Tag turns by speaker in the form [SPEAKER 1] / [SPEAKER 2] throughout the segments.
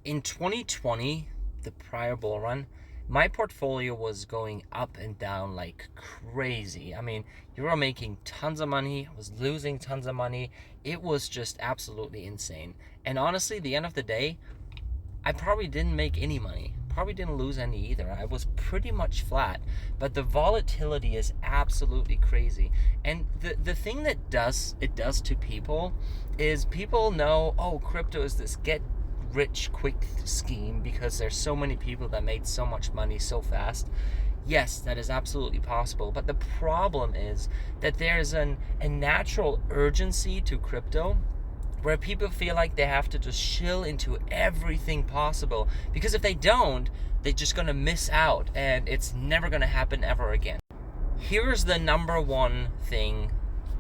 [SPEAKER 1] In 2020, the prior bull run, my portfolio was going up and down like crazy. I mean, you were making tons of money, I was losing tons of money. It was just absolutely insane. And honestly, the end of the day, I probably didn't make any money. Probably didn't lose any either. I was pretty much flat. But the volatility is absolutely crazy. And the thing that does to people is people know, oh, crypto is this get rich quick scheme because there's so many people that made so much money so fast. Yes, that is absolutely possible. But the problem is that there's a natural urgency to crypto where people feel like they have to just shill into everything possible, because if they don't, they're just going to miss out and it's never going to happen ever again. Here's the number one thing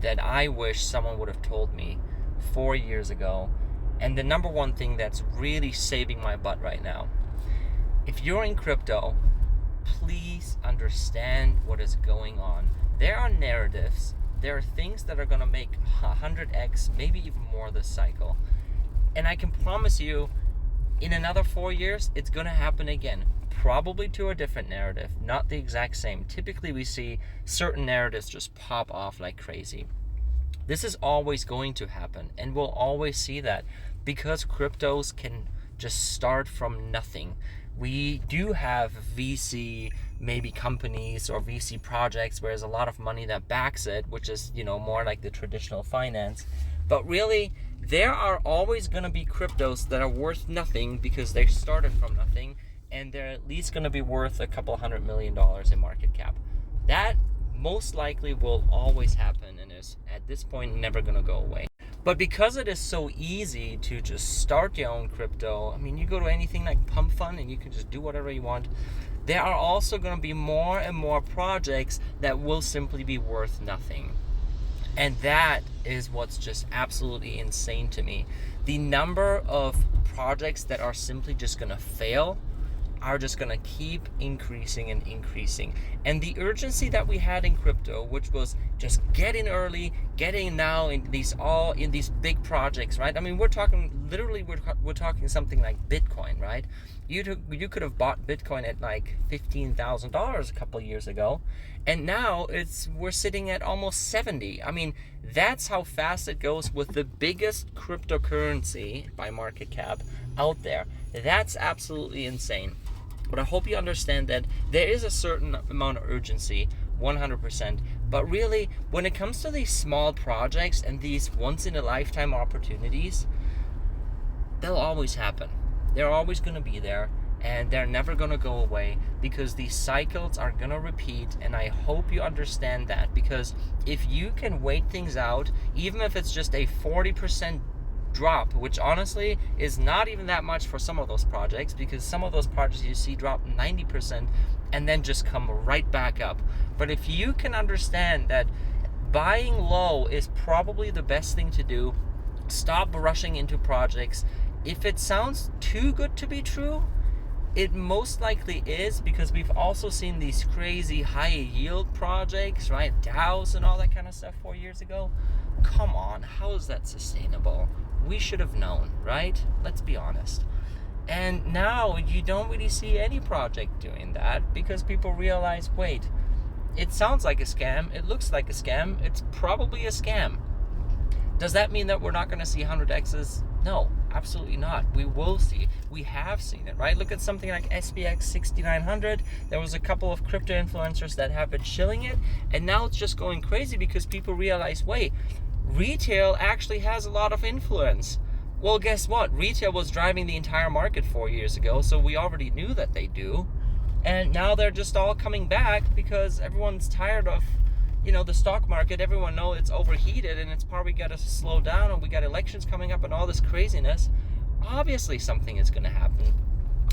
[SPEAKER 1] that I wish someone would have told me 4 years ago, and the number one thing that's really saving my butt right now. If you're in crypto, please understand what is going on. There are narratives, there are things that are going to make 100x, maybe even more this cycle. And I can promise you, in another 4 years, it's going to happen again. Probably to a different narrative, not the exact same. Typically, we see certain narratives just pop off like crazy. This is always going to happen, and we'll always see that because cryptos can just start from nothing. We do have VC maybe companies or VC projects where there's a lot of money that backs it, which is, more like the traditional finance. But really, there are always going to be cryptos that are worth nothing because they started from nothing, and they're at least going to be worth a couple $100 million in market cap. That most likely will always happen and is at this point never going to go away. But because it is so easy to just start your own crypto, I mean, you go to anything like Pump Fund and you can just do whatever you want. There are also going to be more and more projects that will simply be worth nothing. And that is what's just absolutely insane to me. The number of projects that are simply just going to fail are just going to keep increasing and increasing. And the urgency that we had in crypto, which was just get in early, get in now in these big projects, right? I mean, we're talking something like Bitcoin, right? You could have bought Bitcoin at like $15,000 a couple of years ago, and now we're sitting at almost 70. I mean, that's how fast it goes with the biggest cryptocurrency by market cap out there. That's absolutely insane. But I hope you understand that there is a certain amount of urgency, 100%. But really, when it comes to these small projects and these once-in-a-lifetime opportunities, they'll always happen. They're always going to be there, and they're never going to go away because these cycles are going to repeat. And I hope you understand that, because if you can wait things out, even if it's just a 40% drop, which honestly is not even that much for some of those projects, because some of those projects you see drop 90% and then just come right back up. But if you can understand that buying low is probably the best thing to do, stop rushing into projects. If it sounds too good to be true, it most likely is, because we've also seen these crazy high yield projects, right? DAOs and all that kind of stuff 4 years ago. Come on, how is that sustainable? We should have known, right? Let's be honest. And now you don't really see any project doing that because people realize, wait, it sounds like a scam, it looks like a scam, it's probably a scam. Does that mean that we're not going to see 100x's? No, absolutely not. We will see. We have seen it, right? Look at something like SPX 6900. There was a couple of crypto influencers that have been shilling it, and now it's just going crazy because people realize, wait, retail actually has a lot of influence. Well, guess what? Retail was driving the entire market 4 years ago, so we already knew that they do. And now they're just all coming back because everyone's tired of, the stock market. Everyone knows it's overheated and it's probably got to slow down, and we got elections coming up and all this craziness. Obviously something is going to happen.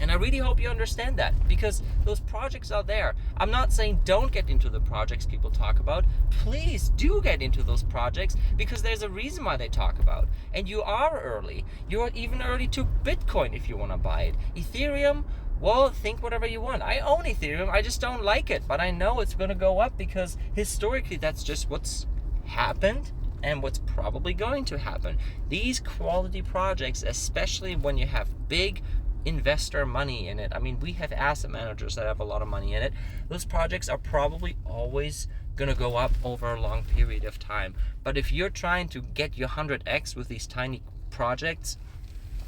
[SPEAKER 1] And I really hope you understand that, because those projects are there. I'm not saying don't get into the projects people talk about. Please do get into those projects, because there's a reason why they talk about. And you are early. You're even early to Bitcoin if you want to buy it. Ethereum, well, think whatever you want. I own Ethereum. I just don't like it. But I know it's going to go up because historically that's just what's happened and what's probably going to happen. These quality projects, especially when you have big investor money in it. I mean, we have asset managers that have a lot of money in it. Those projects are probably always gonna go up over a long period of time. But if you're trying to get your 100x with these tiny projects,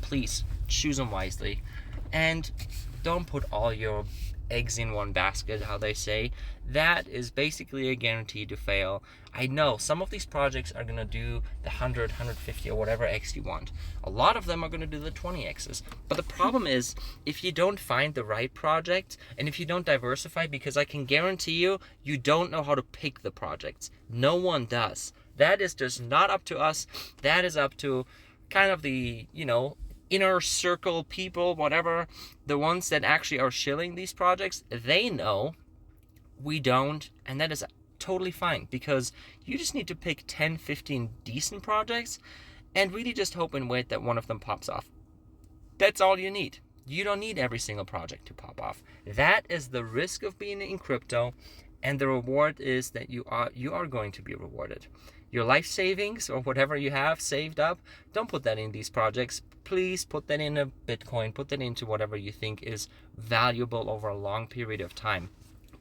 [SPEAKER 1] please choose them wisely, and don't put all your eggs in one basket, how they say. That is basically a guarantee to fail. I know some of these projects are going to do the 100, 150 or whatever x you want. A lot of them are going to do the 20x's. But the problem is, if you don't find the right project, and if you don't diversify, because I can guarantee you, you don't know how to pick the projects. No one does. That is just not up to us. That is up to kind of the, inner circle people, whatever, the ones that actually are shilling these projects. They know, we don't, and that is totally fine, because you just need to pick 10, 15 decent projects and really just hope and wait that one of them pops off. That's all you need. You don't need every single project to pop off. That is the risk of being in crypto, and the reward is that you are going to be rewarded. Your life savings or whatever you have saved up, don't put that in these projects. Please put that in a Bitcoin, put that into whatever you think is valuable over a long period of time.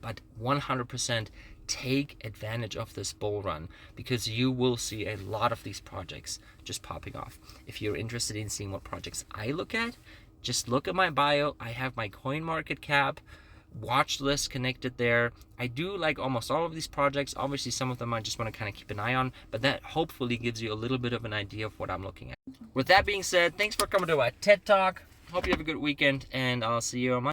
[SPEAKER 1] But 100% take advantage of this bull run, because you will see a lot of these projects just popping off. If you're interested in seeing what projects I look at, just look at my bio. I have my CoinMarketCap watch list connected there. I do like almost all of these projects. Obviously, some of them I just want to kind of keep an eye on, but that hopefully gives you a little bit of an idea of what I'm looking at. With that being said, thanks for coming to my TED Talk. Hope you have a good weekend, and I'll see you on Monday.